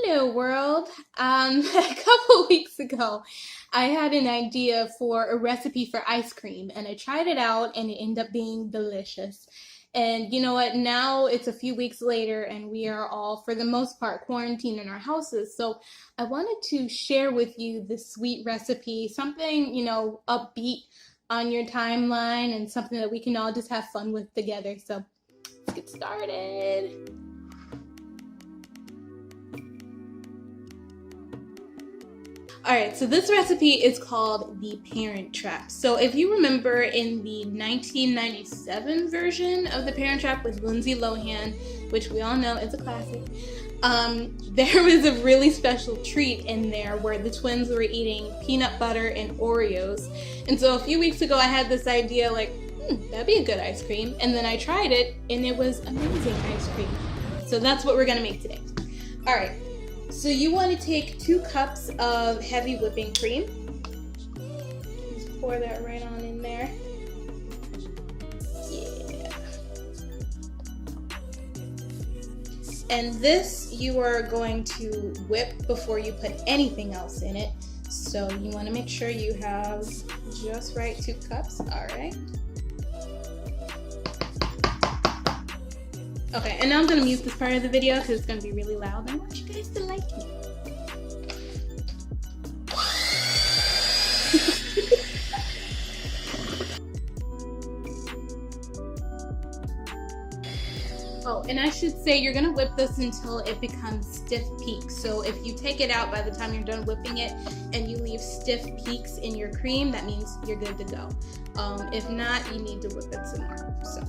Oreo world. A couple weeks ago, I had an idea for a recipe for ice cream, and I tried it out, and it ended up being delicious. And you know what? Now it's a few weeks later, and we are all, for the most part, quarantined in our houses. So I wanted to share with you this sweet recipe, something, upbeat on your timeline, and something that we can all just have fun with together. So let's get started. Alright, so this recipe is called the Parent Trap. So if you remember in the 1997 version of the Parent Trap with Lindsay Lohan, which we all know is a classic, there was a really special treat in there where the twins were eating peanut butter and Oreos. And so a few weeks ago I had this idea like, that'd be a good ice cream. And then I tried it and it was amazing ice cream. So that's what we're gonna make today. Alright. So you want to take 2 cups of heavy whipping cream. Just pour that right on in there. Yeah. And this you are going to whip before you put anything else in it. So you want to make sure you have just right 2 cups. All right. Okay, and now I'm going to mute this part of the video because it's going to be really loud. I want you guys to like me. Oh, and I should say you're going to whip this until it becomes stiff peaks. So if you take it out by the time you're done whipping it and you leave stiff peaks in your cream, that means you're good to go. If not, you need to whip it some more. So.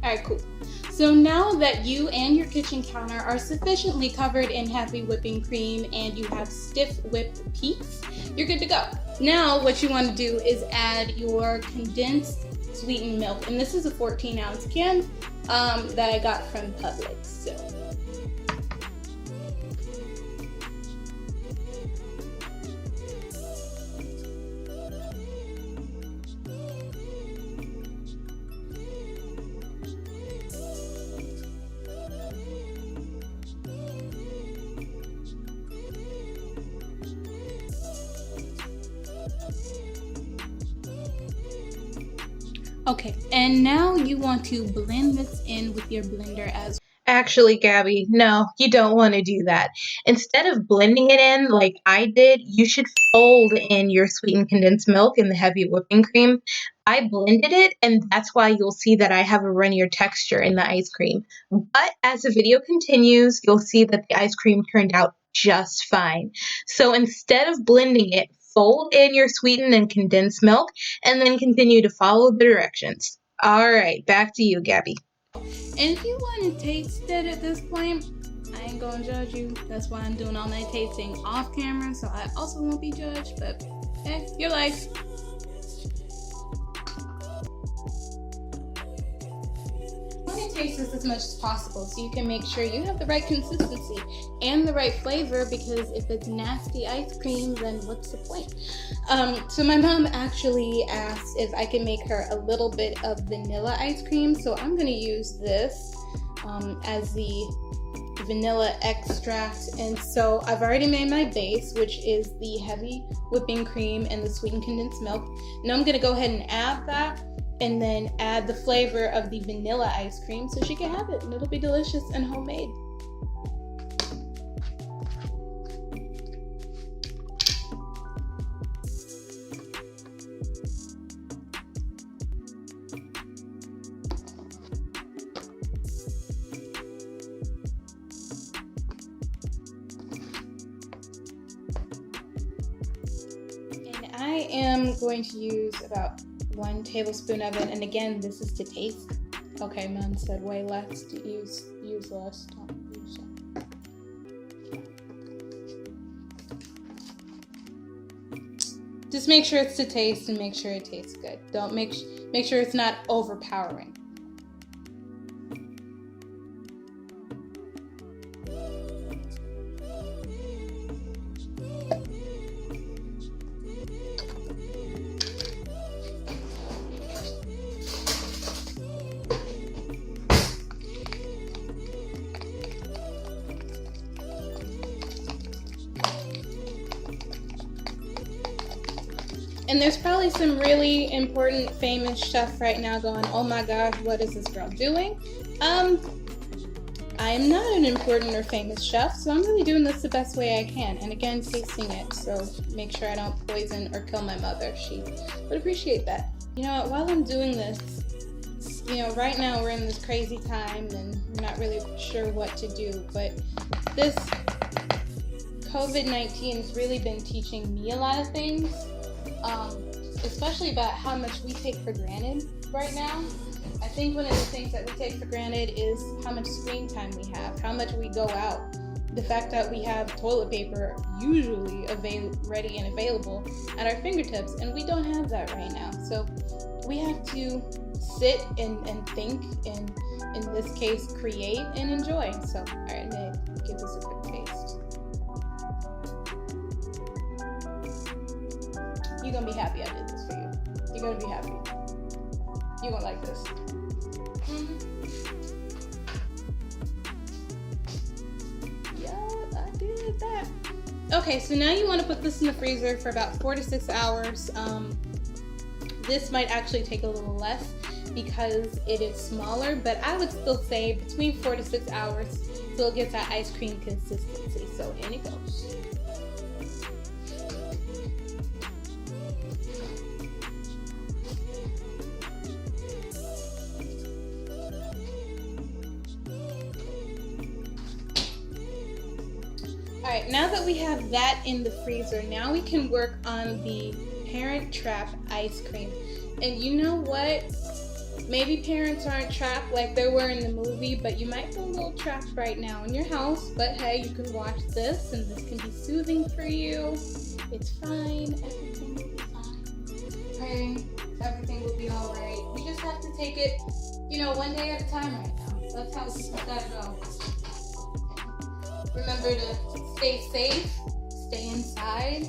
Alright, cool. So now that you and your kitchen counter are sufficiently covered in heavy whipping cream and you have stiff whipped peaks, you're good to go. Now what you want to do is add your condensed sweetened milk. And this is a 14-ounce can that I got from Publix. So. Okay, and now you want to blend this in with your blender as well. Actually, Gabby, no, you don't want to do that. Instead of blending it in like I did, you should fold in your sweetened condensed milk and the heavy whipping cream. I blended it, and that's why you'll see that I have a runnier texture in the ice cream. But as the video continues, you'll see that the ice cream turned out just fine. So instead of blending it, fold in your sweetened and condensed milk, and then continue to follow the directions. All right, back to you, Gabby. And if you want to taste it at this point, I ain't gonna judge you. That's why I'm doing all my tasting off camera, so I also won't be judged, but hey, your life. I want to taste this as much as possible so you can make sure you have the right consistency and the right flavor, because if it's nasty ice cream, then what's the point? So my mom actually asked if I can make her a little bit of vanilla ice cream, so I'm going to use this as the vanilla extract. And so I've already made my base, which is the heavy whipping cream and the sweetened condensed milk. Now I'm going to go ahead and add that, and then add the flavor of the vanilla ice cream so she can have it, and it'll be delicious and homemade. And I am going to use about 1 tablespoon of it, and again, this is to taste. Okay, Mom said way less to use less. Don't use it. Just make sure it's to taste and make sure it tastes good. Don't make sure it's not overpowering. And there's probably some really important famous chef right now going, oh my gosh, what is this girl doing? I am not an important or famous chef, so I'm really doing this the best way I can. And again, tasting it, so make sure I don't poison or kill my mother. She would appreciate that. You know what, while I'm doing this, you know, right now we're in this crazy time and we're not really sure what to do, but this COVID-19 has really been teaching me a lot of things, especially about how much we take for granted right now. I think one of the things that we take for granted is how much screen time we have, how much we go out, the fact that we have toilet paper usually ready and available at our fingertips, and we don't have that right now. So we have to sit and think, and in this case, create and enjoy. So, all right, I'm gonna give this a quick taste. You're gonna be happy I did this for you. You're gonna be happy. You're gonna like this. Yeah, I did that. Okay, so now you want to put this in the freezer for about 4 to 6 hours. This might actually take a little less because it is smaller, but I would still say between 4 to 6 hours till it gets that ice cream consistency. So in it goes. Alright, now that we have that in the freezer, now we can work on the Parent Trap ice cream. And you know what? Maybe parents aren't trapped like they were in the movie, but you might feel a little trapped right now in your house. But hey, you can watch this and this can be soothing for you. It's fine. Everything will be fine. Pray. Everything will be alright. We just have to take it, you know, one day at a time right now. That's how it's gotta go. Remember to stay safe, stay inside,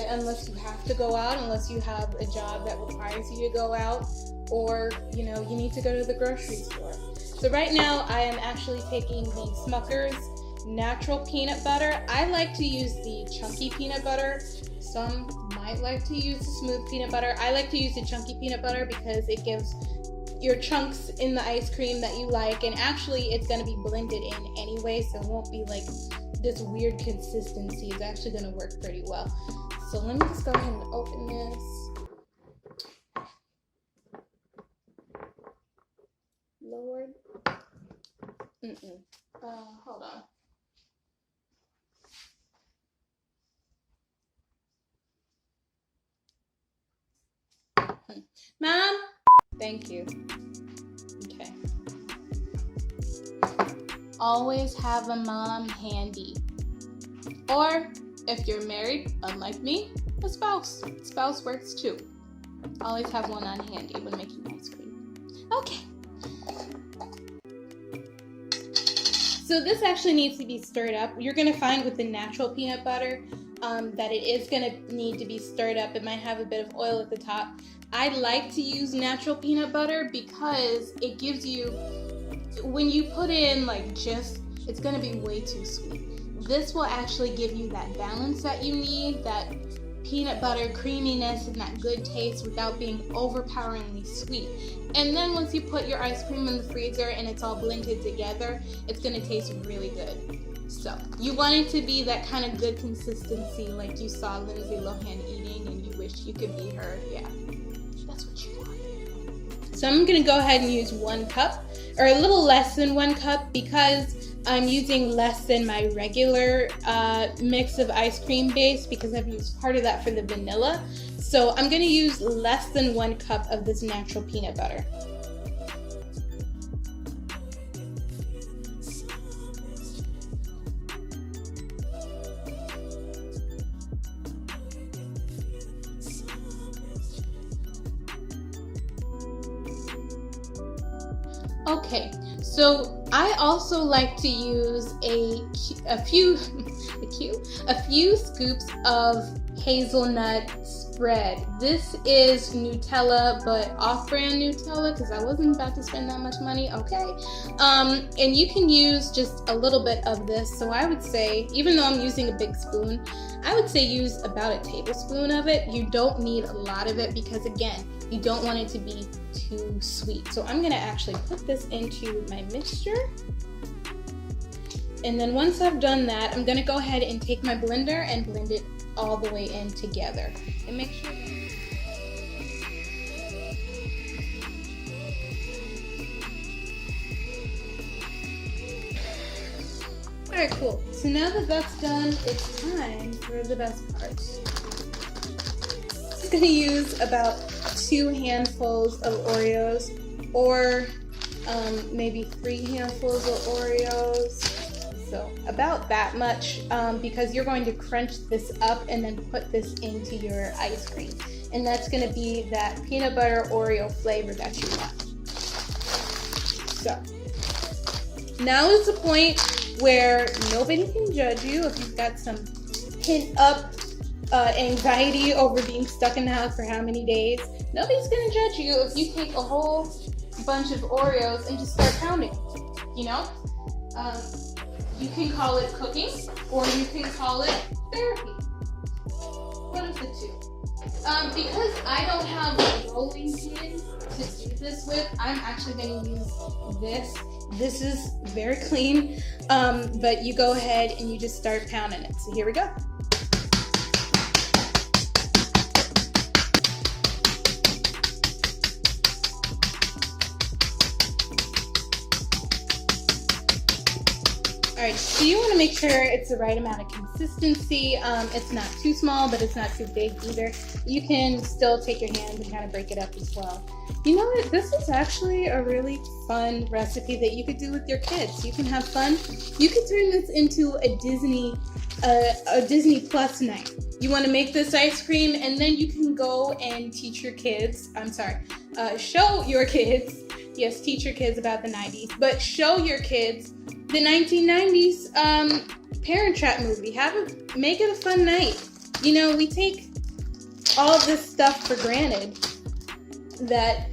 unless you have to go out, unless you have a job that requires you to go out, or, you know, you need to go to the grocery store. So right now I am actually taking the Smucker's natural peanut butter. I like to use the chunky peanut butter. Some might like to use the smooth peanut butter. I like to use the chunky peanut butter because it gives your chunks in the ice cream that you like, and actually it's going to be blended in anyway, so it won't be like this weird consistency. It's actually going to work pretty well. So let me just go ahead and open this. Lord. Hold on. Mom? Thank you. Okay. Always have a mom handy. Or, if you're married, unlike me, a spouse. Spouse works too. Always have one on handy when making ice cream. Okay. So this actually needs to be stirred up. You're going to find with the natural peanut butter that it is going to need to be stirred up. It might have a bit of oil at the top. I like to use natural peanut butter because it gives you, when you put in like just, it's going to be way too sweet. This will actually give you that balance that you need, that peanut butter creaminess and that good taste without being overpoweringly sweet. And then once you put your ice cream in the freezer and it's all blended together, it's going to taste really good. So you want it to be that kind of good consistency like you saw Lindsay Lohan eating and you wish you could be her. Yeah, that's what you want. So I'm going to go ahead and use 1 cup, or a little less than 1 cup, because I'm using less than my regular mix of ice cream base, because I've used part of that for the vanilla. So I'm going to use less than 1 cup of this natural peanut butter. Okay, So I also like to use a few scoops of hazelnut spread. This is Nutella, but off-brand Nutella, because I wasn't about to spend that much money. Okay, and you can use just a little bit of this. So I would say, even though I'm using a big spoon, I would say use about a tablespoon of it. You don't need a lot of it because, again, you don't want it to be too sweet. So I'm gonna actually put this into my mixture. And then once I've done that, I'm gonna go ahead and take my blender and blend it all the way in together. And make sure Alright, cool. So now that that's done, it's time for the best part. I'm gonna use about 2 handfuls of Oreos, or maybe 3 handfuls of Oreos. So about that much, because you're going to crunch this up and then put this into your ice cream. And that's gonna be that peanut butter Oreo flavor that you want. So now is the point where nobody can judge you if you've got some pent up anxiety over being stuck in the house for how many days. Nobody's gonna judge you if you take a whole bunch of Oreos and just start pounding. You know, you can call it cooking, or you can call it therapy. One of the two. Because I don't have a rolling pin to do this with, I'm actually going to use this. This is very clean, but you go ahead and you just start pounding it. So here we go. Alright, so you want to make sure it's the right amount of consistency. It's not too small, but it's not too big either. You can still take your hand and kind of break it up as well. You know what? This is actually a really fun recipe that you could do with your kids. You can have fun. You could turn this into a Disney Plus night. You want to make this ice cream, and then you can go and teach your kids. Show your kids. Yes, teach your kids about the 90s, but show your kids the 1990s Parent Trap movie. Make it a fun night. You know, we take all of this stuff for granted, that,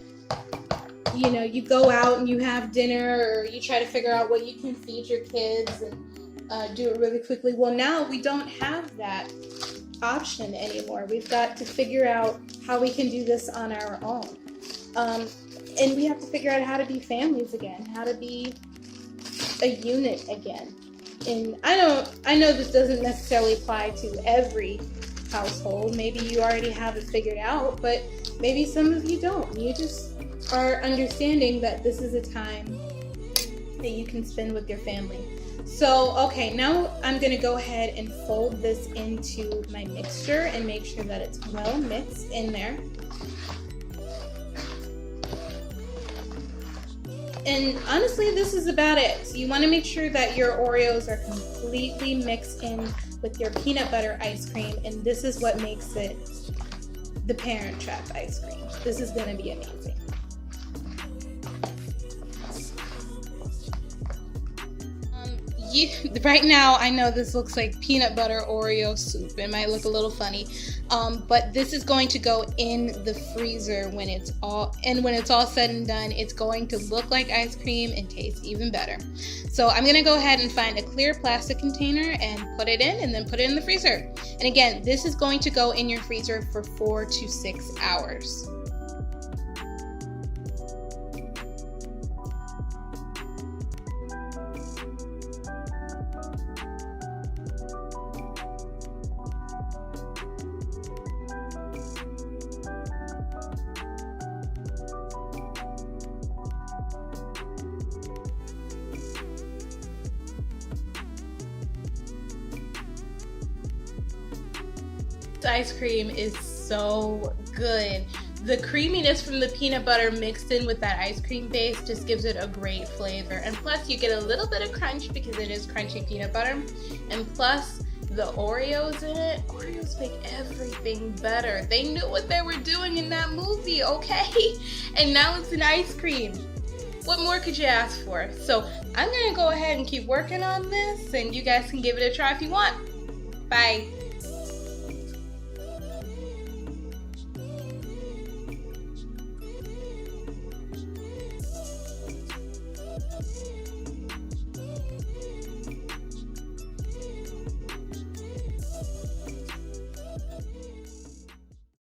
you know, you go out and you have dinner, or you try to figure out what you can feed your kids and do it really quickly. Well, now we don't have that option anymore. We've got to figure out how we can do this on our own. And we have to figure out how to be families again, how to be a unit again. And I know this doesn't necessarily apply to every household. Maybe you already have it figured out, but maybe some of you don't. You just are understanding that this is a time that you can spend with your family. So, okay, now I'm gonna go ahead and fold this into my mixture and make sure that it's well mixed in there. And honestly, this is about it. So you want to make sure that your Oreos are completely mixed in with your peanut butter ice cream, and this is what makes it the Parent Trap ice cream. This is going to be amazing. Right now, I know this looks like peanut butter Oreo soup. It might look a little funny, but this is going to go in the freezer when it's all said and done. It's going to look like ice cream and taste even better. So I'm gonna go ahead and find a clear plastic container and put it in, and then put it in the freezer. And again, this is going to go in your freezer for 4 to 6 hours. Ice cream is so good. The creaminess from the peanut butter mixed in with that ice cream base just gives it a great flavor. And plus you get a little bit of crunch because it is crunchy peanut butter. And plus the Oreos in it. Oreos make everything better. They knew what they were doing in that movie, okay? And now it's an ice cream. What more could you ask for? So I'm gonna go ahead and keep working on this, and you guys can give it a try if you want. Bye.